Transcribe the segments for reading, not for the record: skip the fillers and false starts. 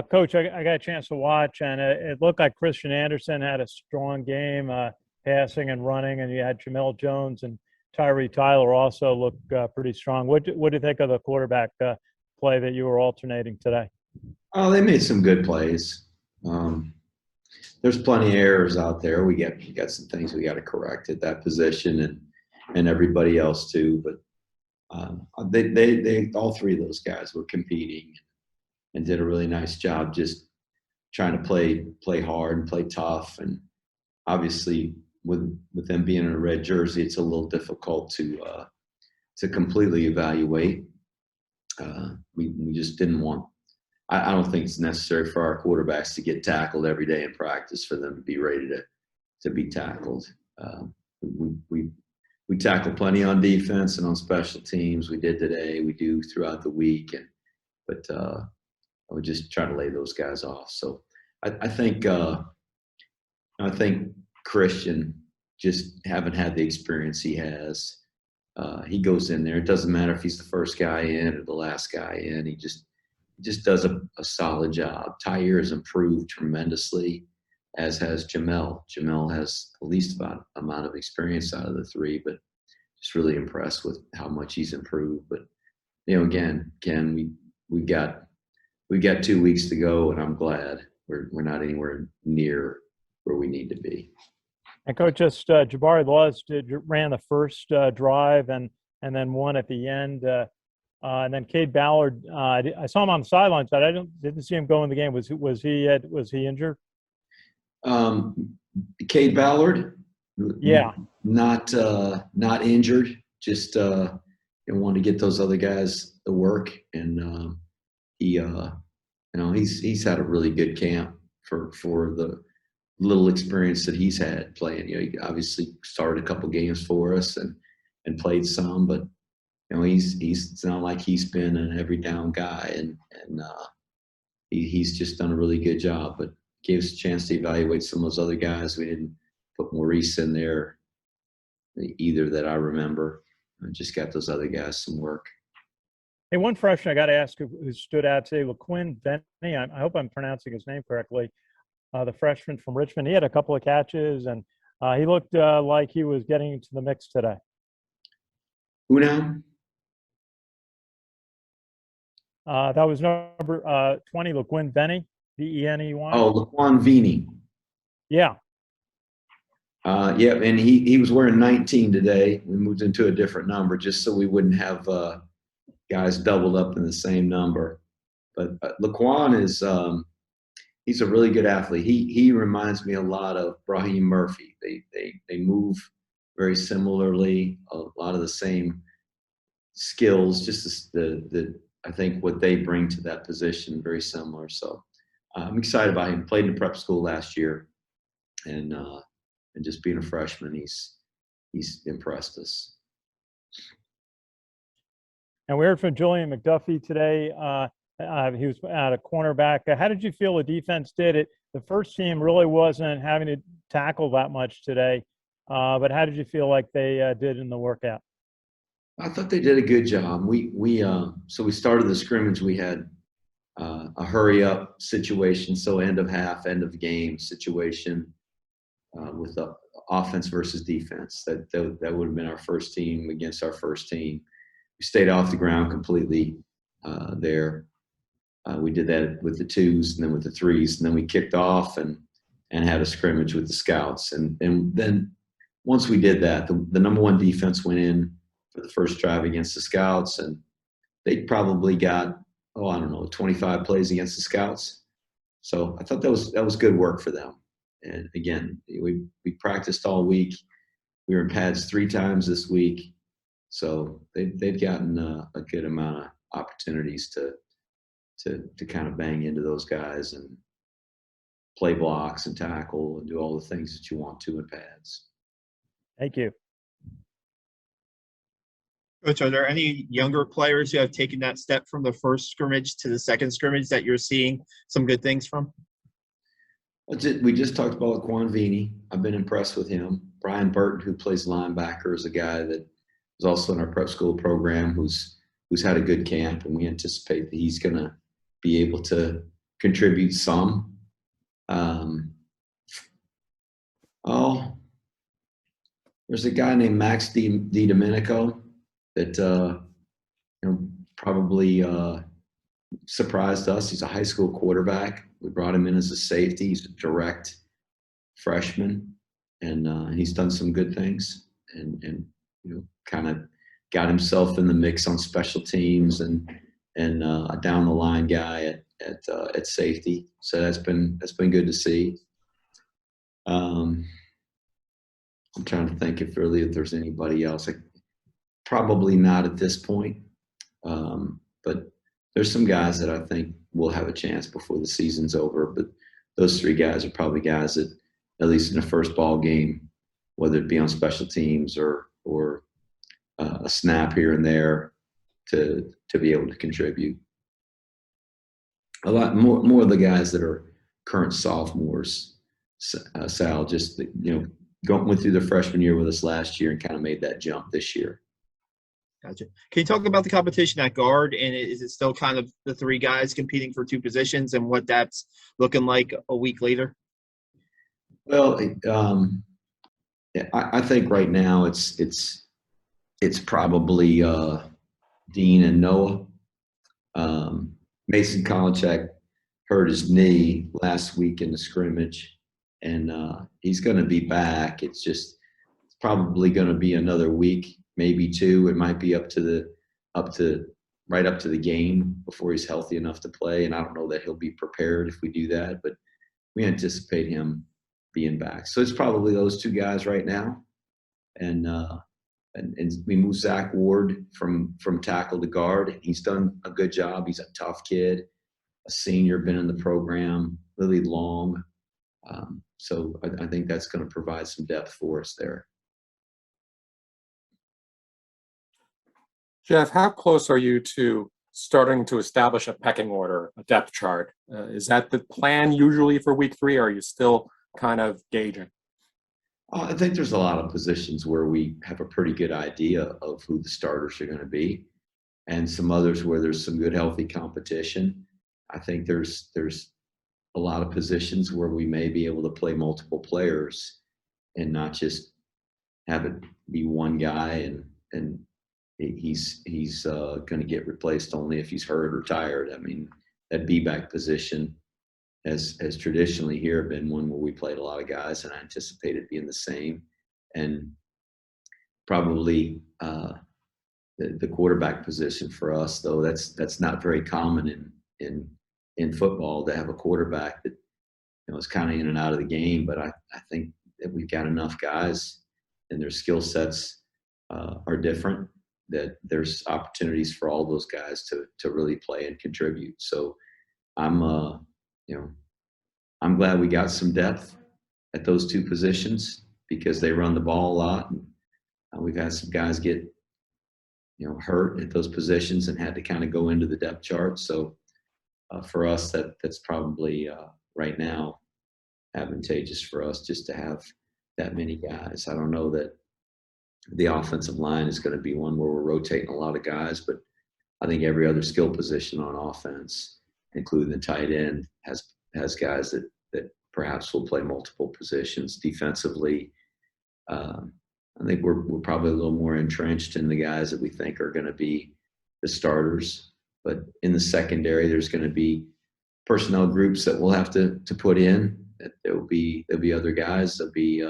Coach, I got a chance to watch, and it looked like Christian Anderson had a strong game, passing and running, and you had Jamel Jones and Tyree Tyler also look pretty strong. What do you think of the quarterback play that you were alternating today? Oh, they made some good plays. There's plenty of errors out there. We got some things we got to correct at that position, and everybody else too. But they all three of those guys were competing and did a really nice job just trying to play hard and play tough. And obviously, with them being in a red jersey, it's a little difficult to completely evaluate. We just didn't want. I don't think it's necessary for our quarterbacks to get tackled every day in practice for them to be ready to be tackled. We tackle plenty on defense and on special teams. We did today. We do throughout the week, but I would just try to lay those guys off. So I think Christian just haven't had the experience he has. He goes in there. It doesn't matter if he's the first guy in or the last guy in. He just does a solid job. Tyre has improved tremendously, as has Jamel. Jamel has the least amount of experience out of the three, but just really impressed with how much he's improved. But again, Ken, we got 2 weeks to go, and I'm glad we're not anywhere near where we need to be. And Coach, just Jabari Laws ran the first drive and then one at the end. And then Cade Ballard, I saw him on the sidelines, but I didn't see him go in the game. Was he injured? Cade Ballard, yeah, not injured. Just wanted to get those other guys to work, and he's had a really good camp for the little experience that he's had playing. He obviously started a couple games for us and played some, but it's not like he's been an every down guy, and he's just done a really good job. But gave us a chance to evaluate some of those other guys. We didn't put Maurice in there either that I remember. I just got those other guys some work. Hey, one freshman I got to ask who stood out today, LaQuinn Benny. I hope I'm pronouncing his name correctly. The freshman from Richmond. He had a couple of catches, and he looked like he was getting into the mix today. Who now? That was number 20, LaQuinn Benny, Beney. Oh, Laquan Vini. Yeah. Yeah, and he was wearing 19 today. We moved into a different number just so we wouldn't have guys doubled up in the same number. But Laquan is he's a really good athlete. He reminds me a lot of Brahim Murphy. They move very similarly, a lot of the same skills, just I think what they bring to that position very similar. So I'm excited about him. Played in prep school last year, and just being a freshman, he's impressed us. And we heard from Julian McDuffie today. He was at a cornerback. How did you feel the defense did it? The first team really wasn't having to tackle that much today, but how did you feel like they did in the workout? I thought they did a good job. So we started the scrimmage. We had a hurry up situation, so end of half, end of game situation with the offense versus defense. That would have been our first team against our first team. We stayed off the ground completely there. We did that with the twos and then with the threes, and then we kicked off and had a scrimmage with the scouts. And then once we did that, the number one defense went in for the first drive against the scouts, and they probably got 25 plays against the scouts. So I thought that was good work for them. And again, we practiced all week. We were in pads 3 times this week, so they've gotten a good amount of opportunities to kind of bang into those guys and play blocks and tackle and do all the things that you want to in pads. Thank you. Coach, are there any younger players who have taken that step from the first scrimmage to the second scrimmage that you're seeing some good things from? We just talked about Quan Vini. I've been impressed with him. Brian Burton, who plays linebacker, is a guy that was also in our prep school program who's had a good camp, and we anticipate that he's going to be able to contribute some. There's a guy named Max Domenico that probably surprised us. He's a high school quarterback. We brought him in as a safety. He's a direct freshman, and he's done some good things, and kind of got himself in the mix on special teams and a down the line guy at safety. So that's been good to see. I'm trying to think if there's anybody else. Probably not at this point, but there's some guys that I think will have a chance before the season's over. But those three guys are probably guys that, at least in the first ball game, whether it be on special teams or a snap here and there, to be able to contribute. A lot more of the guys that are current sophomores, Sal, just went through the freshman year with us last year and kind of made that jump this year. Gotcha. Can you talk about the competition at guard, and is it still kind of the three guys competing for two positions, and what that's looking like a week later? Well, I think right now it's probably Dean and Noah. Mason Kolicek hurt his knee last week in the scrimmage, and he's going to be back. It's probably going to be another week, maybe two. It might be right up to the game before he's healthy enough to play. And I don't know that he'll be prepared if we do that, but we anticipate him being back. So it's probably those two guys right now, and we moved Zach Ward from tackle to guard. He's done a good job. He's a tough kid, a senior, been in the program really long. So I think that's going to provide some depth for us there. Jeff, how close are you to starting to establish a pecking order, a depth chart? Is that the plan usually for week 3, or are you still kind of gauging? I think there's a lot of positions where we have a pretty good idea of who the starters are going to be, and some others where there's some good, healthy competition. I think there's a lot of positions where we may be able to play multiple players and not just have it be one guy and he's going to get replaced only if he's hurt or tired. I mean, that B-back position has traditionally here been one where we played a lot of guys, and I anticipate it being the same. And probably the quarterback position for us, though, that's not very common in football to have a quarterback that is kind of in and out of the game. But I think that we've got enough guys, and their skill sets are different, that there's opportunities for all those guys to really play and contribute. So I'm glad we got some depth at those two positions, because they run the ball a lot, and we've had some guys get hurt at those positions and had to kind of go into the depth chart. So for us, that's probably right now advantageous for us, just to have that many guys. I don't know that the offensive line is going to be one where we're rotating a lot of guys, but I think every other skill position on offense, including the tight end, has guys that perhaps will play multiple positions. Defensively, I think we're probably a little more entrenched in the guys that we think are going to be the starters. But in the secondary, there's going to be personnel groups that we'll have to put in. There'll be other guys. There'll be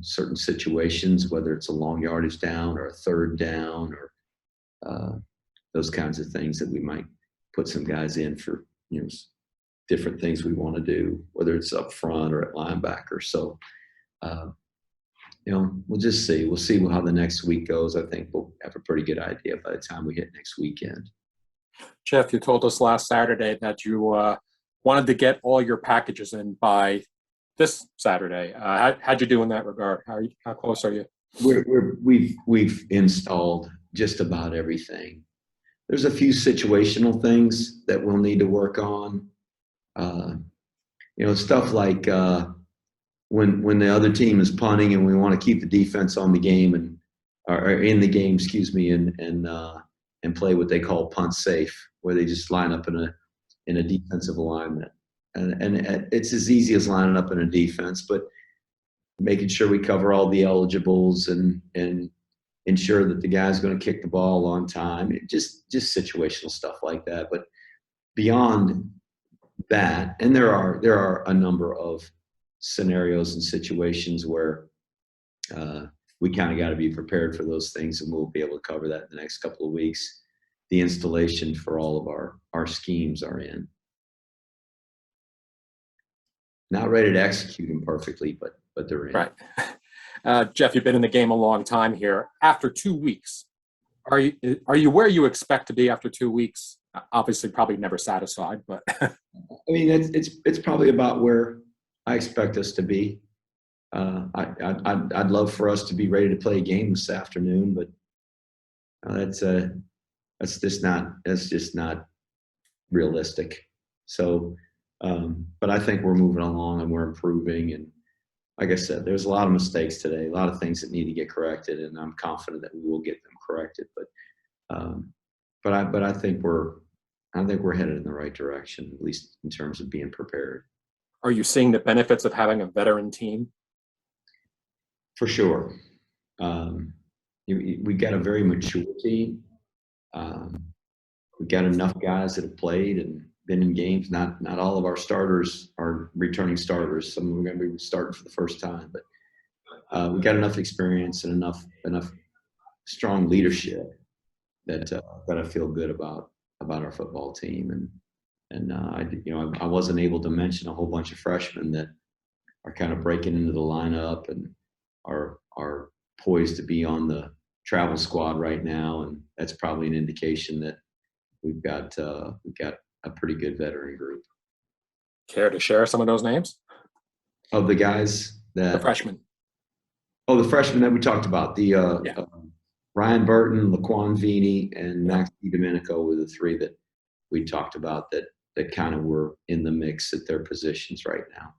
certain situations, whether it's a long yardage down or a third down or those kinds of things, that we might put some guys in for different things we want to do, whether it's up front or at linebacker. So we'll just see. We'll see how the next week goes. I think we'll have a pretty good idea by the time we hit next weekend. Jeff, you told us last Saturday that you wanted to get all your packages in by this Saturday. How'd you do in that regard? How close are you? We've installed just about everything. There's a few situational things that we'll need to work on. Stuff like when the other team is punting and we want to keep the defense on the game or in the game, and play what they call punt safe, where they just line up in in a defensive alignment. And it's as easy as lining up in a defense, but making sure we cover all the eligibles and ensure that the guy's going to kick the ball on time. Just situational stuff like that. But beyond that, and there are a number of scenarios and situations where we kind of got to be prepared for those things, and we'll be able to cover that in the next couple of weeks. The installation for all of our schemes are in. Not ready to execute them perfectly, but they're in. Right. Jeff, you've been in the game a long time here. After 2 weeks, are you where you expect to be after 2 weeks? Obviously, probably never satisfied, but I mean, it's probably about where I expect us to be. I'd love for us to be ready to play a game this afternoon, but that's just not realistic. So, but I think we're moving along and we're improving. And like I said, there's a lot of mistakes today, a lot of things that need to get corrected, and I'm confident that we will get them corrected. But I think we're headed in the right direction, at least in terms of being prepared. are you seeing the benefits of having a veteran team? For sure. We got a very mature team. We've got enough guys that have played and been in games. Not all of our starters are returning starters. Some of them are going to be starting for the first time. But we've got enough experience and enough strong leadership that I feel good about our football team. And I wasn't able to mention a whole bunch of freshmen that are kind of breaking into the lineup and are poised to be on the travel squad right now, and that's probably an indication that we've got a pretty good veteran group. Care to share some of those names? Of the guys The freshmen. Oh, the freshmen that we talked about. Ryan Burton, Laquan Vini, and Max DiDomenico were the three that we talked about that kind of were in the mix at their positions right now.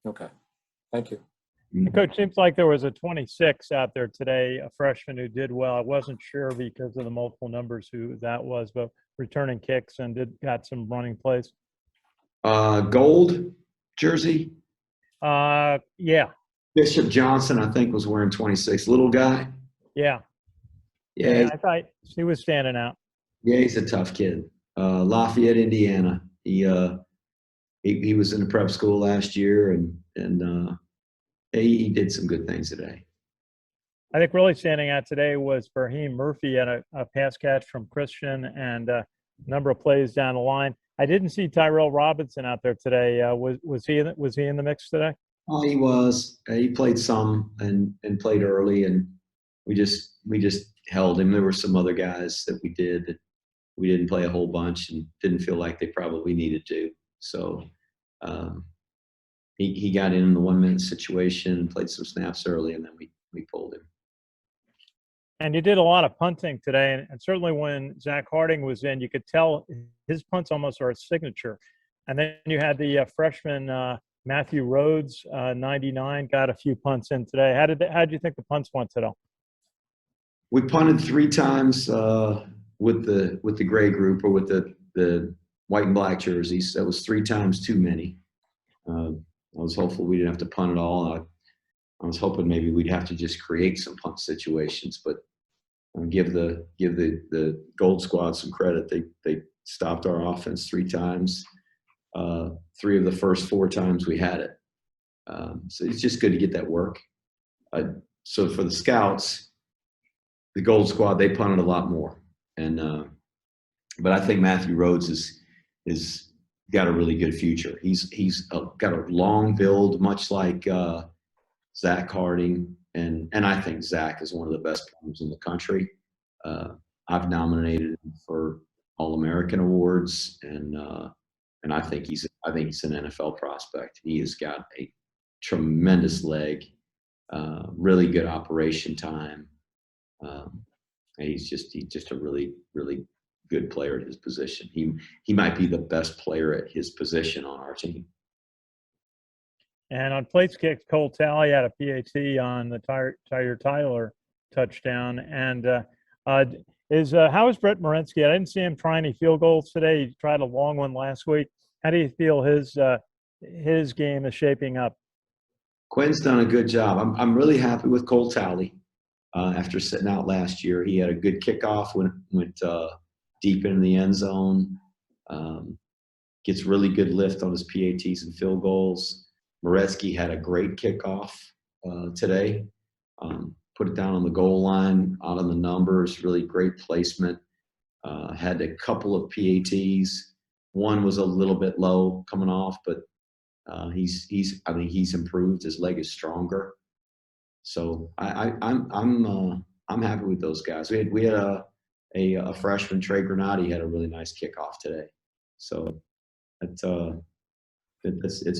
Okay. Thank you. Coach, seems like there was a 26 out there today, a freshman who did well. I wasn't sure because of the multiple numbers who that was, but returning kicks and got some running plays. Gold jersey? Yeah. Bishop Johnson, I think, was wearing 26. Little guy? Yeah. Yeah. I thought he was standing out. Yeah, he's a tough kid. Lafayette, Indiana. He was in the prep school last year, and he did some good things today. I think really standing out today was Raheem Murphy had a pass catch from Christian and a number of plays down the line. I didn't see Tyrell Robinson out there today. Was he in the mix today? Oh, he was. He played some and played early, and we just held him. There were some other guys that we didn't play a whole bunch and didn't feel like they probably needed to. So he got in the 1 minute situation and played some snaps early, and then we pulled him. And you did a lot of punting today, and certainly when Zach Harding was in, you could tell his punts almost are a signature. And then you had the freshman Matthew Rhodes, 99, got a few punts in today. How did you think the punts went today? We punted 3 times with the gray group, or with the white and black jerseys. That was 3 times too many. I was hopeful we didn't have to punt at all. I was hoping maybe we'd have to just create some punt situations, but give the Gold Squad some credit. They stopped our offense 3 times. 3 of the first 4 times we had it. So it's just good to get that work. So for the Scouts, the Gold Squad, they punted a lot more. And but I think Matthew Rhodes is got a really good future. He's got a long build, much like Zach Harding, and I think Zach is one of the best players in the country. I've nominated him for All-American awards, and I think he's an NFL prospect. He has got a tremendous leg, really good operation time. And he's just a really, really good player at his position. He might be the best player at his position on our team. And on place kicks, Cole Talley had a PAT on the Tyler touchdown. And How is Brett Morinsky? I didn't see him try any field goals today. He tried a long one last week. How do you feel his game is shaping up? Quinn's done a good job. I'm really happy with Cole Talley. After sitting out last year, he had a good kickoff, went deep into the end zone, gets really good lift on his PATs and field goals. Morinsky had a great kickoff today. Put it down on the goal line, out on the numbers, really great placement. Had a couple of PATs. One was a little bit low coming off, but he's improved. His leg is stronger. So I'm happy with those guys. We had a freshman, Trey Granati, had a really nice kickoff today. So it's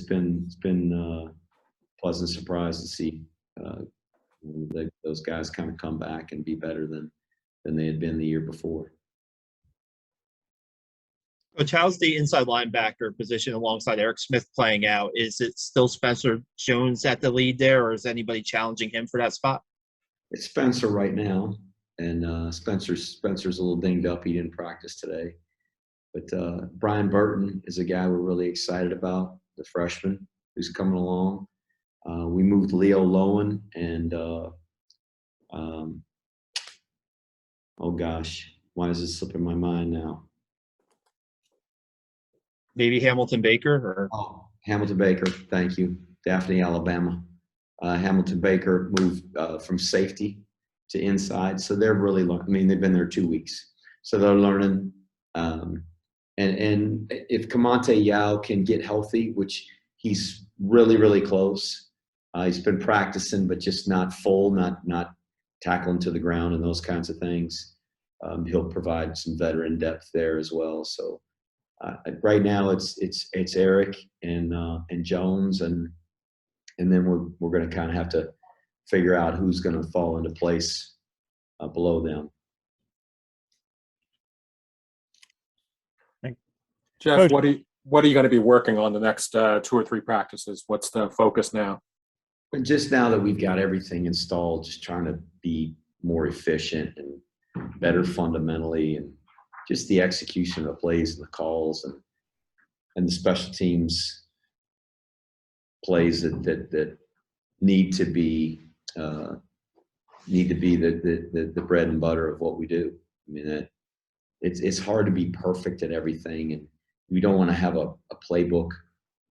been a pleasant surprise to see those guys kind of come back and be better than they had been the year before. Coach, how's the inside linebacker position alongside Eric Smith playing out? Is it still Spencer Jones at the lead there, or is anybody challenging him for that spot? It's Spencer right now, and Spencer's a little dinged up. He didn't practice today. But Brian Burton is a guy we're really excited about, the freshman who's coming along. We moved Leo Lowen and oh gosh, why is this slipping my mind now? Maybe Hamilton Baker or Hamilton Baker, thank you. Daphne, Alabama. Hamilton Baker moved from safety to inside. So they're really learning. They've been there 2 weeks. So they're learning. And if Kamante Yao can get healthy, which he's really, really close. He's been practicing, but just not full, not tackling to the ground and those kinds of things. He'll provide some veteran depth there as well. So right now it's Eric and Jones, and then we're going to kind of have to figure out who's going to fall into place below them. Jeff, what are you going to be working on the next 2 or 3 practices? What's the focus now? And just now that we've got everything installed, just trying to be more efficient and better fundamentally, and just the execution of the plays and the calls and the special teams plays that need to be the bread and butter of what we do. I mean, it's hard to be perfect at everything, and we don't want to have a playbook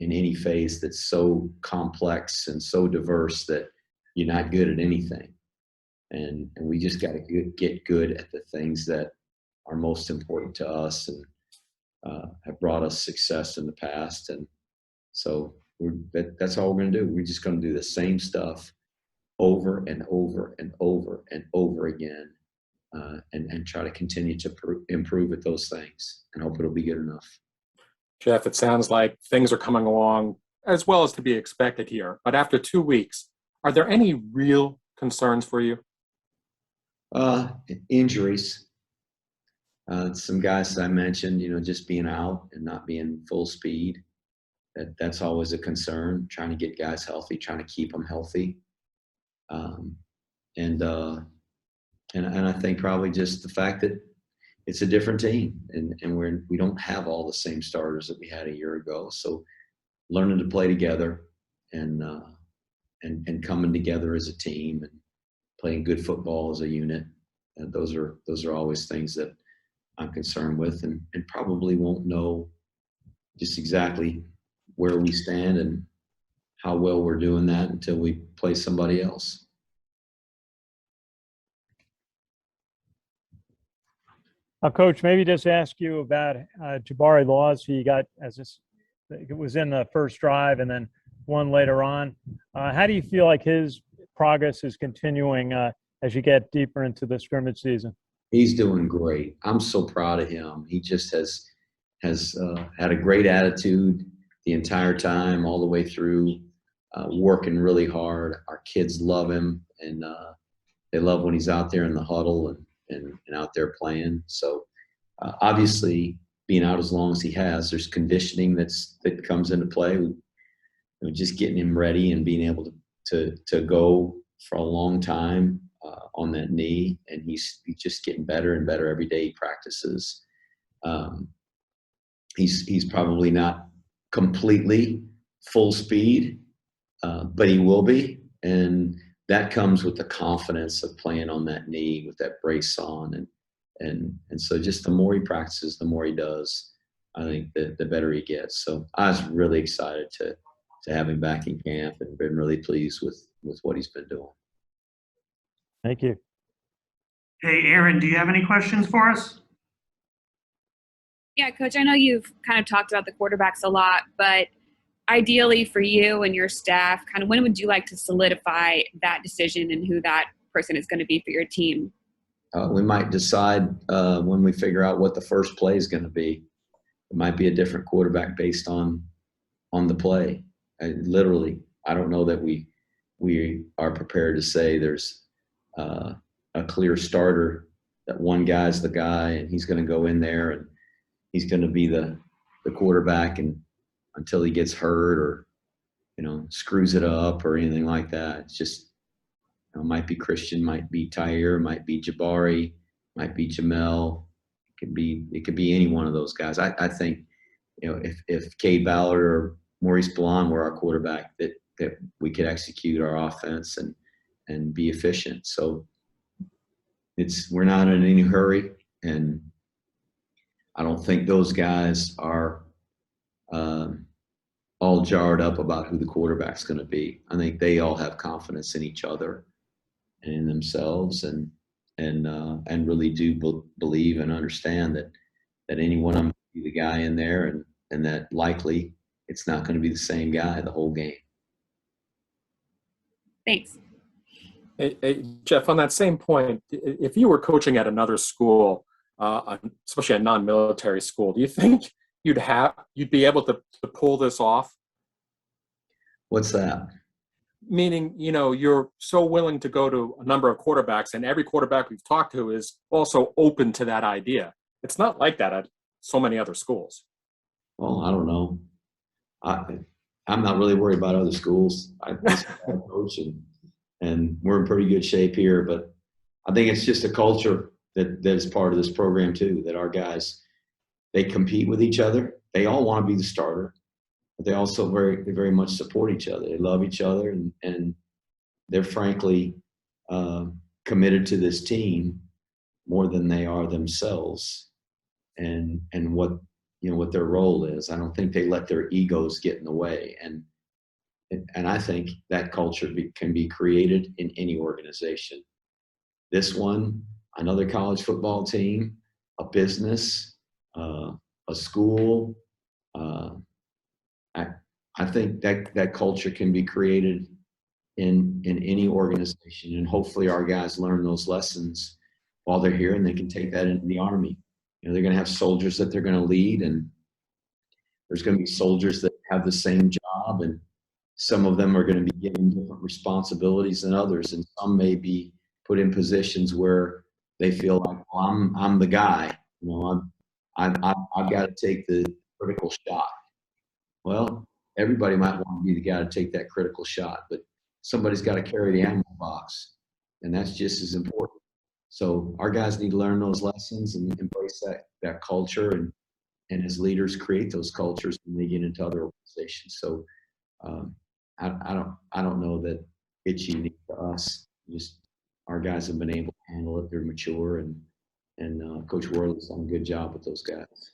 in any phase that's so complex and so diverse that you're not good at anything. And we just got to get good at the things that are most important to us and have brought us success in the past. And so that's all we're going to do. We're just going to do the same stuff over and over and over and over again, and try to continue to improve at those things and hope it'll be good enough. Jeff, it sounds like things are coming along as well as to be expected here. But after 2 weeks, are there any real concerns for you? Injuries. Some guys that I mentioned, just being out and not being full speed. That's always a concern, trying to get guys healthy, trying to keep them healthy. And I think probably just the fact that it's a different team, and we don't have all the same starters that we had a year ago. So learning to play together and coming together as a team and playing good football as a unit. Those are always things that I'm concerned with, and probably won't know just exactly where we stand and how well we're doing that until we play somebody else. Coach, maybe just ask you about Jabari Laws. He got, it was in the first drive and then one later on. How do you feel like his progress is continuing as you get deeper into the scrimmage season? He's doing great. I'm so proud of him. He just has had a great attitude the entire time, all the way through, working really hard. Our kids love him, and they love when he's out there in the huddle and out there playing. So obviously, being out as long as he has, there's conditioning that comes into play. Just getting him ready and being able to go for a long time on that knee, and he's just getting better and better every day he practices. He's probably not completely full speed, but he will be, and that comes with the confidence of playing on that knee with that brace on, and so just the more he practices, the more he does, I think the better he gets. So I was really excited to have him back in camp, and been really pleased with what he's been doing. Thank you. Hey, Aaron, do you have any questions for us? Yeah, Coach, I know you've kind of talked about the quarterbacks a lot, but ideally for you and your staff, kind of when would you like to solidify that decision and who that person is going to be for your team? We might decide when we figure out what the first play is going to be. It might be a different quarterback based on the play. Literally, I don't know that we are prepared to say there's a clear starter, that one guy's the guy and he's going to go in there and he's going to be the quarterback and until he gets hurt or, screws it up or anything like that. It's just, it might be Christian, might be Tyre, might be Jabari, might be Jamel. It could be any one of those guys. I think, if Cade Ballard or Maurice Ballon were our quarterback, that we could execute our offense and be efficient. So we're not in any hurry, and I don't think those guys are all jarred up about who the quarterback's going to be. I think they all have confidence in each other and in themselves, and really do believe and understand that any one of them can be the guy in there, and that likely it's not going to be the same guy the whole game. Thanks. Hey, Jeff, on that same point, if you were coaching at another school, especially a non-military school, do you think you'd be able to pull this off? What's that? Meaning, you're so willing to go to a number of quarterbacks, and every quarterback we've talked to is also open to that idea. It's not like that at so many other schools. Well, I don't know. I'm not really worried about other schools. I coach, and we're in pretty good shape here. But I think it's just a culture that is part of this program too. That our guys, they compete with each other. They all want to be the starter, but they also very much support each other. They love each other, and they're frankly committed to this team more than they are themselves, and what their role is. I don't think they let their egos get in the way, and I think that culture can be created in any organization. This one, another college football team, a business, a school. I think that culture can be created in any organization, and hopefully our guys learn those lessons while they're here, and they can take that into the Army. They're going to have soldiers that they're going to lead, and there's going to be soldiers that have the same job, and some of them are going to be given different responsibilities than others, and some may be put in positions where they feel like, well, I'm the guy. I've got to take the critical shot. Well, everybody might want to be the guy to take that critical shot, but somebody's got to carry the ammo box, and that's just as important. So our guys need to learn those lessons and embrace that culture, and as leaders create those cultures when they get into other organizations. So I don't know that it's unique to us. Just our guys have been able to handle it. They're mature, and Coach Worley's done a good job with those guys.